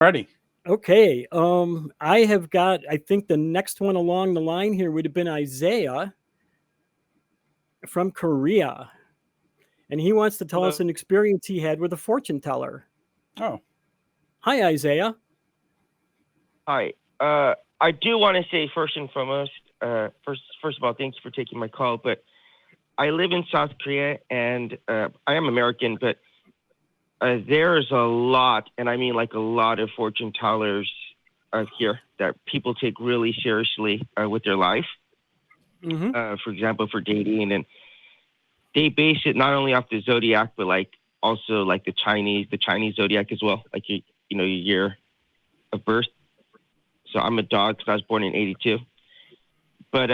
Ready. Okay. I have got, I think the next one along the line here would have been Isaiah from Korea. And he wants to tell us Hello. an experience he had with a fortune teller. Oh, Hi, Isaiah. Hi. I do want to say first and foremost, first of all, thanks for taking my call. But I live in South Korea, and I am American, but there's a lot, and I mean like a lot of fortune tellers here that people take really seriously with their life. For example, for dating, and they base it not only off the zodiac, but like also like the Chinese zodiac as well, like your year of birth. So I'm a dog because I was born in '82. But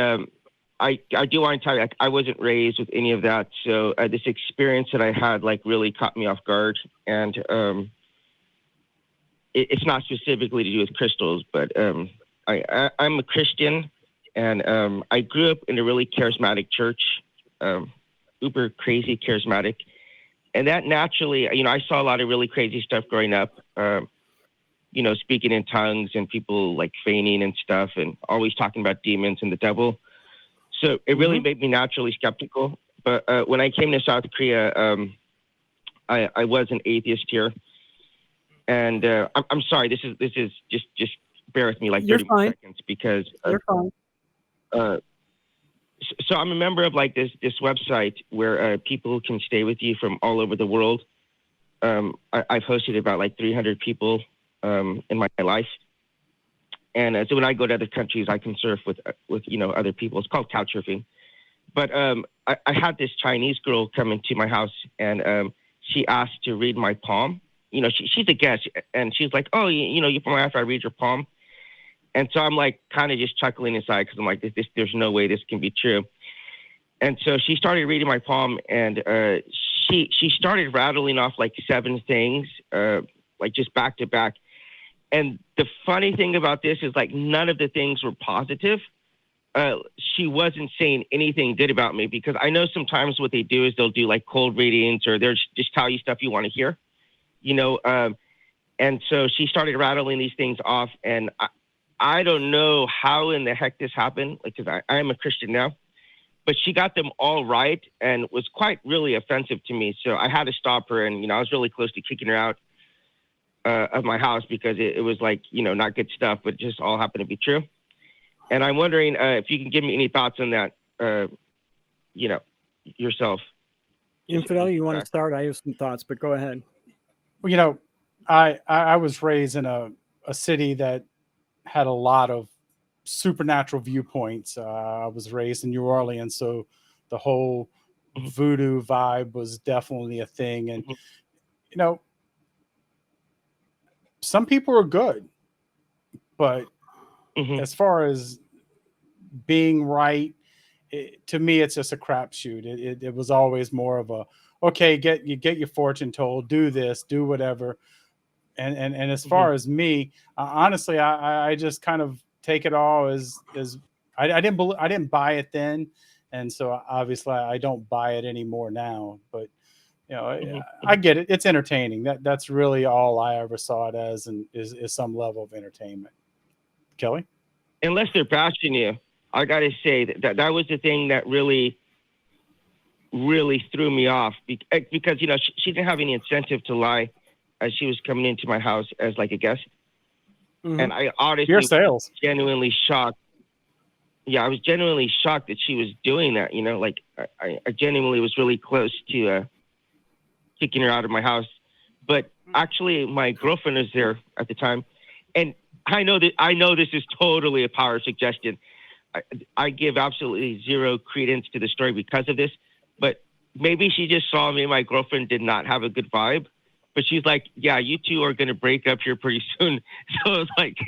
I do want to tell you, like, I wasn't raised with any of that. So this experience that I had like really caught me off guard, and it's not specifically to do with crystals, but I'm a Christian, and I grew up in a really charismatic church, uber crazy charismatic, and that naturally, I saw a lot of really crazy stuff growing up. Speaking in tongues and people like feigning and stuff, and always talking about demons and the devil. So it really made me naturally skeptical. But when I came to South Korea, I was an atheist here, and I'm sorry. This is just bear with me like 30 seconds because you're fine. So I'm a member of like this website where people can stay with you from all over the world. I've hosted about like 300 people in my life. And so when I go to other countries, I can surf with other people. It's called couch surfing. But I had this Chinese girl come into my house, and she asked to read my palm. She's a guest, and she's like, "Oh, you from after I read your palm." And so I'm like kind of just chuckling inside because I'm like, this, there's no way this can be true. And so she started reading my palm, and she started rattling off like 7 things, like just back to back. And the funny thing about this is like none of the things were positive. She wasn't saying anything good about me, because I know sometimes what they do is they'll do like cold readings, or they'll just tell you stuff you want to hear, and so she started rattling these things off, and I don't know how in the heck this happened, like, because I am a Christian now, but she got them all right and was quite really offensive to me. So I had to stop her, and I was really close to kicking her out of my house, because it was like, not good stuff, but it just all happened to be true. And I'm wondering if you can give me any thoughts on that, yourself. Infidel, you want to start? I have some thoughts, but go ahead. Well, I was raised in a city that had a lot of supernatural viewpoints. I was raised in New Orleans, so the whole voodoo vibe was definitely a thing. And, some people are good, but as far as being right, to me, it's just a crapshoot. It was always more of a, okay, get your fortune told, do this, do whatever. And as far as me, honestly, I just kind of take it all as I didn't buy it then, and so obviously I don't buy it anymore now. But I get it. It's entertaining. That's really all I ever saw it as, and is some level of entertainment. Kelley? Unless they're bashing you, I got to say that was the thing that really, really threw me off, because she didn't have any incentive to lie as she was coming into my house as like a guest. And I honestly was genuinely shocked. Yeah, I was genuinely shocked that she was doing that. Like I genuinely was really close to kicking her out of my house. But actually, my girlfriend was there at the time, and I know this is totally a power suggestion. I give absolutely zero credence to the story because of this, but maybe she just saw me and my girlfriend did not have a good vibe. But she's like, "Yeah, you two are going to break up here pretty soon." So it was like,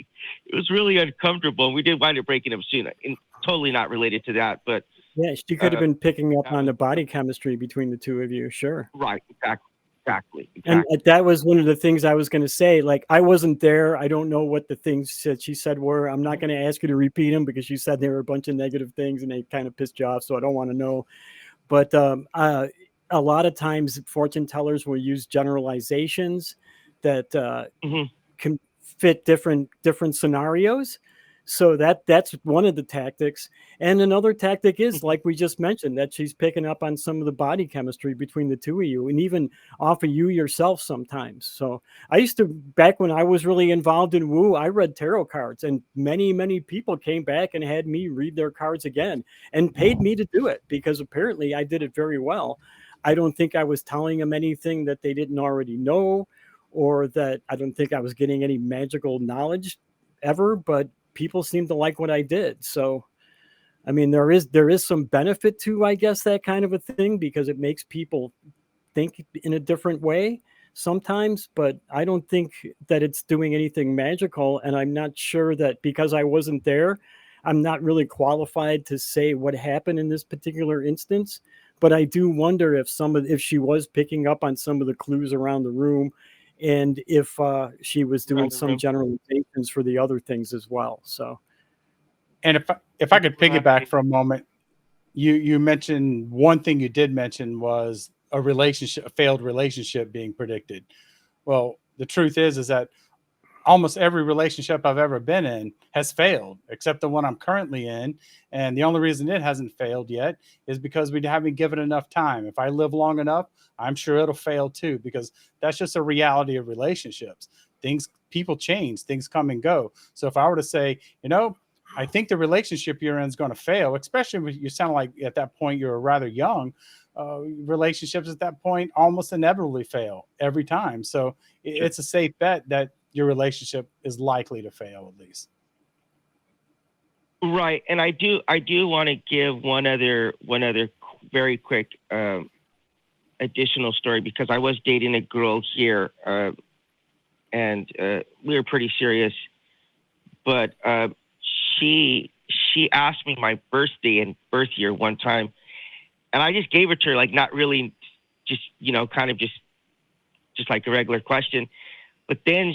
it was really uncomfortable, and we did wind up breaking up soon. And totally not related to that, but yeah, she could have been picking up on the body chemistry between the two of you. Sure. Right. Exactly. And that was one of the things I was going to say. Like, I wasn't there. I don't know what the things that she said were. I'm not going to ask you to repeat them, because you said there were a bunch of negative things and they kind of pissed you off. So I don't want to know. But a lot of times fortune tellers will use generalizations that fit different scenarios. So that's one of the tactics. And another tactic is, like we just mentioned, that she's picking up on some of the body chemistry between the two of you, and even off of you yourself sometimes. So I used to, back when I was really involved in woo, I read tarot cards, and many people came back and had me read their cards again and paid me to do it, because apparently I did it very well. I don't think I was telling them anything that they didn't already know, or that I don't think I was getting any magical knowledge ever, but people seem to like what I did. So, I mean, there is some benefit to, I guess, that kind of a thing, because it makes people think in a different way sometimes, but I don't think that it's doing anything magical. And I'm not sure that, because I wasn't there, I'm not really qualified to say what happened in this particular instance. But I do wonder if if she was picking up on some of the clues around the room, and if she was doing some generalizations for the other things as well. So, and if I could piggyback for a moment, you mentioned one thing you did mention was a failed relationship being predicted. Well, the truth is that almost every relationship I've ever been in has failed, except the one I'm currently in. And the only reason it hasn't failed yet is because we haven't given enough time. If I live long enough, I'm sure it'll fail too, because that's just a reality of relationships. People change, things come and go. So if I were to say, I think the relationship you're in is going to fail, especially when you sound like at that point you're rather young. Relationships at that point almost inevitably fail every time. So it's a safe bet that your relationship is likely to fail, at least. Right. And I do want to give one other very quick additional story, because I was dating a girl here, and we were pretty serious, but she asked me my birthday and birth year one time, and I just gave it to her, like, not really, just, kind of just like a regular question. But then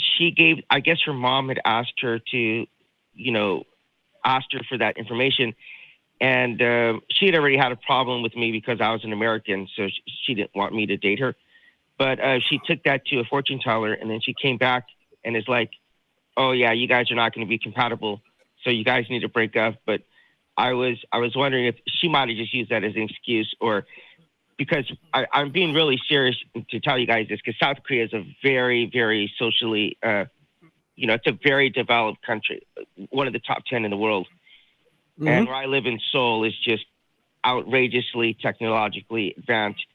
I guess her mom had asked her to, asked her for that information. And she had already had a problem with me because I was an American, so she didn't want me to date her. But she took that to a fortune teller, and then she came back and is like, oh, yeah, you guys are not going to be compatible, so you guys need to break up. But I was wondering if she might have just used that as an excuse, or because I'm being really serious to tell you guys this, because South Korea is a very, very socially, it's a very developed country, one of the top 10 in the world. Mm-hmm. And where I live in Seoul is just outrageously technologically advanced.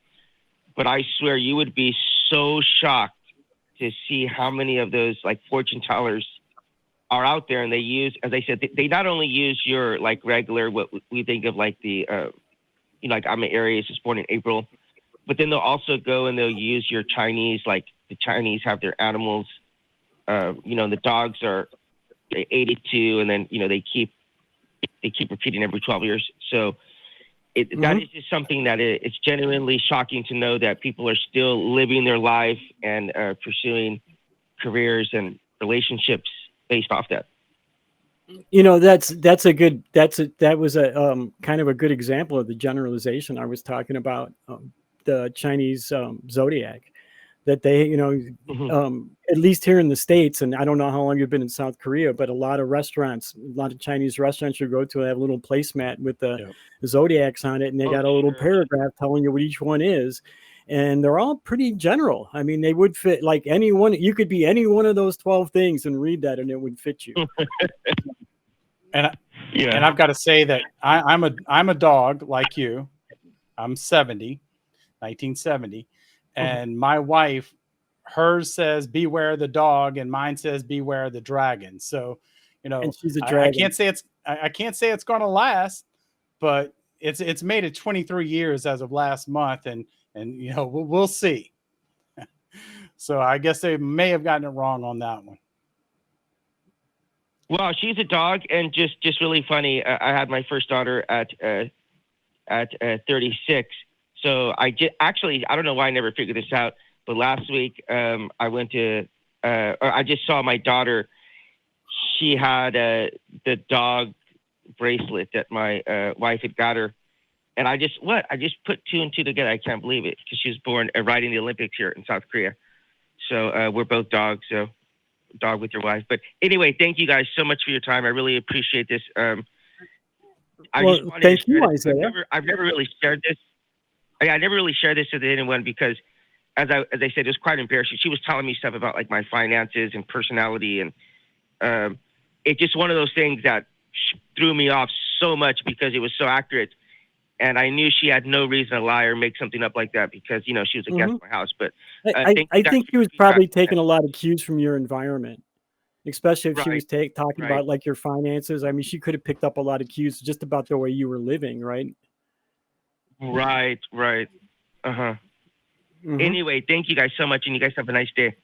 But I swear you would be so shocked to see how many of those, like, fortune tellers are out there. And they use, as I said, they not only use your, like, regular, what we think of like the, like, I'm an Aries, was born in April, but then they'll also go and they'll use your Chinese, like the Chinese have their animals, the dogs are 82, and then, they keep repeating every 12 years. So that is just something that it's genuinely shocking to know that people are still living their life and pursuing careers and relationships based off that. That was a kind of a good example of the generalization I was talking about, the Chinese zodiac, that they, at least here in the States, and I don't know how long you've been in South Korea, but a lot of Chinese restaurants you go to have a little placemat with the zodiacs on it, and they got a little paragraph telling you what each one is. And they're all pretty general. I mean, they would fit like anyone. You could be any one of those 12 things and read that, and it would fit you. And I've got to say that I'm a dog like you. I'm 1970, and my wife, hers says beware the dog, and mine says beware the dragon. So, and she's a dragon. I can't say it's going to last, but it's made it 23 years as of last month, and we'll see. So I guess they may have gotten it wrong on that one. Well, she's a dog, and just really funny. I had my first daughter at 36. So I don't know why I never figured this out, but last week I went to, or I just saw my daughter. She had the dog bracelet that my wife had got her. And I just put two and two together. I can't believe it, because she was born riding the Olympics here in South Korea. So we're both dogs. So dog with your wife. But anyway, thank you guys so much for your time. I really appreciate this. I Well, just wanted thank to share you, this. Isaiah. I've never really shared this. I never really shared this with anyone because, as I said, it was quite embarrassing. She was telling me stuff about like my finances and personality, and it's just one of those things that threw me off so much because it was so accurate. And I knew she had no reason to lie or make something up like that because, you know, she was a guest at my house. But I think she was probably taking a lot of cues from your environment, especially if she was talking about like your finances. I mean, she could have picked up a lot of cues just about the way you were living, right? Right. Uh-huh. Anyway, thank you guys so much, and you guys have a nice day.